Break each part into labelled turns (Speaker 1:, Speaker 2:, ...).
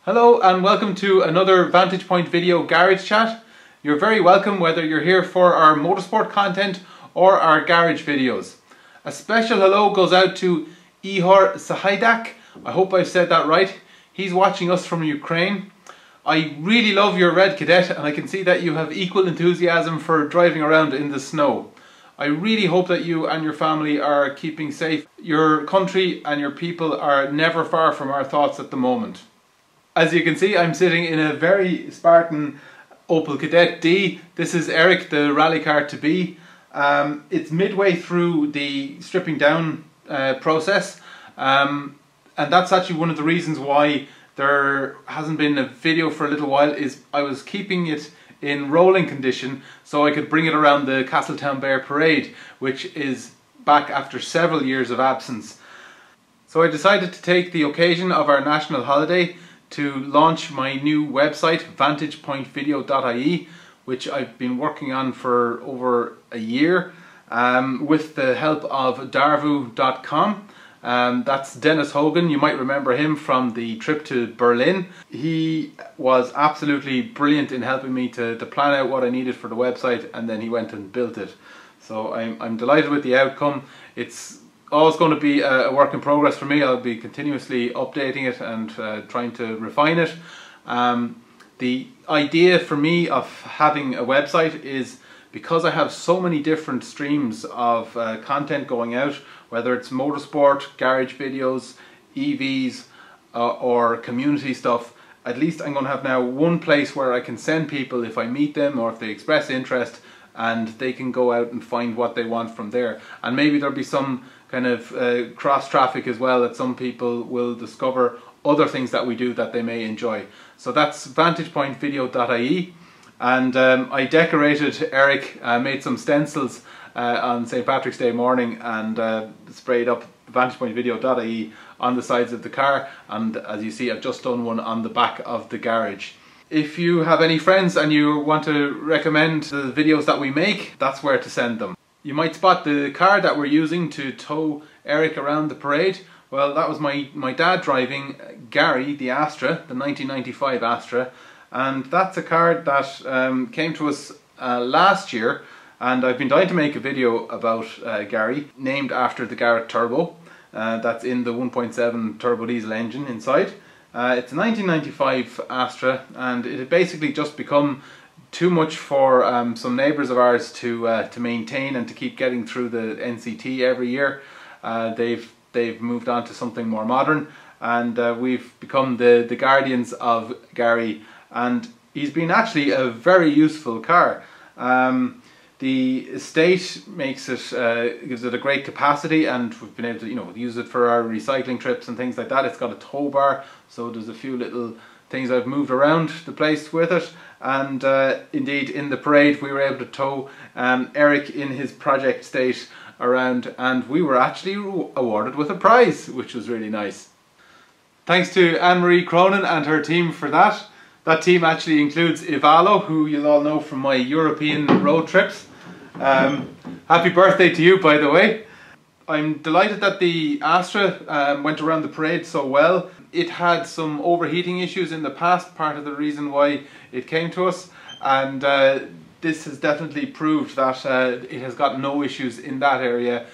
Speaker 1: Hello and welcome to another Vantage Point video garage chat. You're very welcome whether you're here for our motorsport content or our garage videos. A special hello goes out to Ihor Sahaidak. I hope I said that right. He's watching us from Ukraine. I really love your red Kadett and I can see that you have equal enthusiasm for driving around in the snow. I really hope that you and your family are keeping safe. Your country and your people are never far from our thoughts at the moment. As you can see, I'm sitting in a very Spartan Opel Kadett D. This is Eric, the rally car to be. It's midway through the stripping down process, and that's actually one of the reasons why there hasn't been a video for a little while. Is I was keeping it in rolling condition so I could bring it around the Castletown Bear Parade, which is back after several years of absence. So I decided to take the occasion of our national holiday to launch my new website, vantagepointvideo.ie, which I've been working on for over a year with the help of darvu.com. That's Dennis Hogan. You might remember him from the trip to Berlin. He was absolutely brilliant in helping me to plan out what I needed for the website, and then he went and built it. So I'm delighted with the outcome. It's always going to be a work in progress for me. I'll be continuously updating it and trying to refine it. The idea for me of having a website is because I have so many different streams of content going out, whether it's motorsport, garage videos, EVs or community stuff. At least I'm going to have now one place where I can send people if I meet them or if they express interest, and they can go out and find what they want from there. And maybe there'll be some kind of cross traffic as well, that some people will discover other things that we do that they may enjoy. So that's vantagepointvideo.ie, and I decorated Eric, made some stencils on St. Patrick's Day morning and sprayed up vantagepointvideo.ie on the sides of the car, and as you see I've just done one on the back of the garage. If you have any friends and you want to recommend the videos that we make, that's where to send them. You might spot the car that we're using to tow Eric around the parade. Well, that was my dad driving Gary, the Astra, the 1995 Astra, and that's a car that came to us last year, and I've been dying to make a video about Gary, named after the Garrett Turbo. That's in the 1.7 turbo diesel engine inside. It's a 1995 Astra, and it had basically just become too much for some neighbours of ours to maintain and to keep getting through the NCT every year. They've moved on to something more modern, and we've become the guardians of Gary, and he's been actually a very useful car. The estate makes it, gives it a great capacity, and we've been able to use it for our recycling trips and things like that. It's got a tow bar, so there's a few little things I've moved around the place with it, and indeed in the parade we were able to tow Eric in his project state around, and we were actually awarded with a prize, which was really nice. Thanks to Anne-Marie Cronin and her team for that. That team actually includes Ivalo, who you'll all know from my European road trips. Happy birthday to you, by the way. I'm delighted that the Astra went around the parade so well. It had some overheating issues in the past, part of the reason why it came to us, and this has definitely proved that it has got no issues in that area,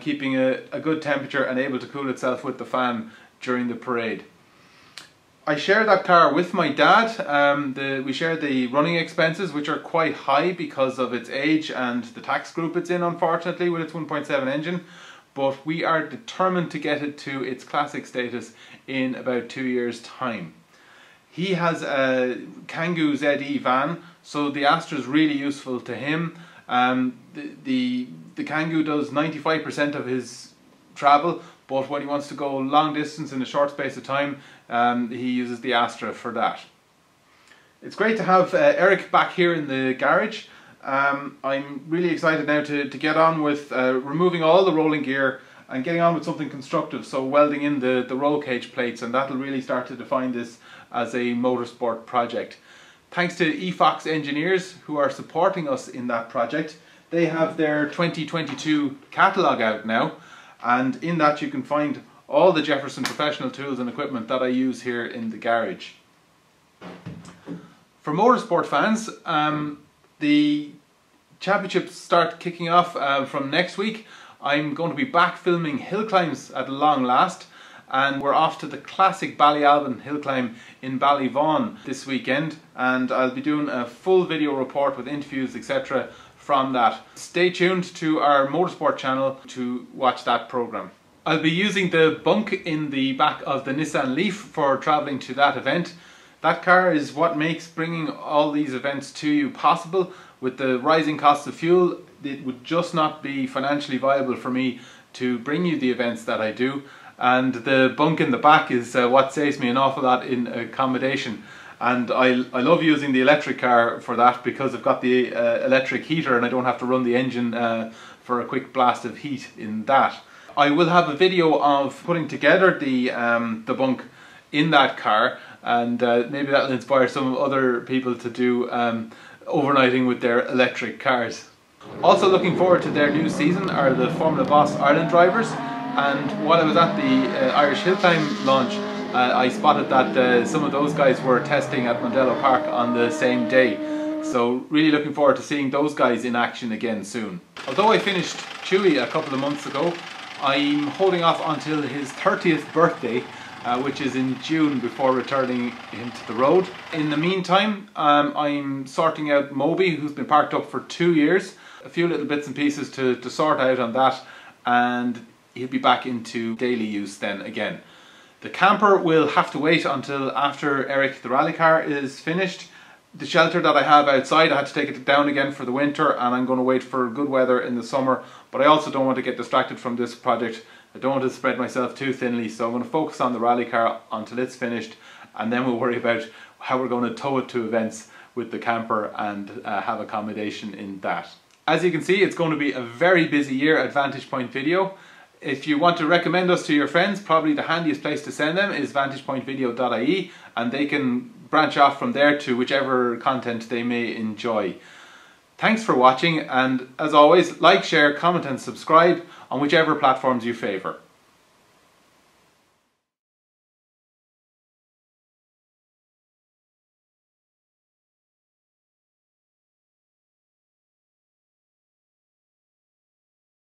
Speaker 1: keeping a good temperature and able to cool itself with the fan during the parade. I share that car with my dad. We share the running expenses, which are quite high because of its age and the tax group it's in, unfortunately, with its 1.7 engine. But we are determined to get it to its classic status in about 2 years' time. He has a Kangoo ZE van, so the Astra is really useful to him. The Kangoo does 95% of his travel, but when he wants to go long distance in a short space of time, he uses the Astra for that. It's great to have Eric back here in the garage. I'm really excited now to get on with removing all the rolling gear and getting on with something constructive, so welding in the roll cage plates, and that'll really start to define this as a motorsport project. Thanks to eFox engineers who are supporting us in that project. They have their 2022 catalogue out now, and in that you can find all the Jefferson professional tools and equipment that I use here in the garage. For motorsport fans, the championships start kicking off from next week. I'm going to be back filming hill climbs at long last, and we're off to the classic Ballyalbin hill climb in Ballyvaughan this weekend, and I'll be doing a full video report with interviews, etc. from that. Stay tuned to our motorsport channel to watch that programme. I'll be using the bunk in the back of the Nissan Leaf for travelling to that event. That car is what makes bringing all these events to you possible. With the rising cost of fuel, it would just not be financially viable for me to bring you the events that I do, and the bunk in the back is what saves me an awful lot in accommodation. And I love using the electric car for that, because I've got the electric heater and I don't have to run the engine for a quick blast of heat in that. I will have a video of putting together the bunk in that car, and maybe that will inspire some other people to do overnighting with their electric cars. Also looking forward to their new season are the Formula Boss Ireland drivers, and while I was at the Irish Hill Climb launch, I spotted that some of those guys were testing at Mondello Park on the same day. So really looking forward to seeing those guys in action again soon. Although I finished Chewy a couple of months ago, I'm holding off until his 30th birthday, which is in June, before returning him to the road. In the meantime, I'm sorting out Moby, who's been parked up for 2 years. A few little bits and pieces to sort out on that, and he'll be back into daily use then again. The camper will have to wait until after Eric the rally car is finished. The shelter that I have outside, I had to take it down again for the winter, and I'm going to wait for good weather in the summer. But I also don't want to get distracted from this project. I don't want to spread myself too thinly, so I'm going to focus on the rally car until it's finished, and then we'll worry about how we're going to tow it to events with the camper and have accommodation in that. As you can see, it's going to be a very busy year at Vantage Point Video. If you want to recommend us to your friends, probably the handiest place to send them is vantagepointvideo.ie, and they can branch off from there to whichever content they may enjoy. Thanks for watching, and as always, like, share, comment and subscribe on whichever platforms you favour.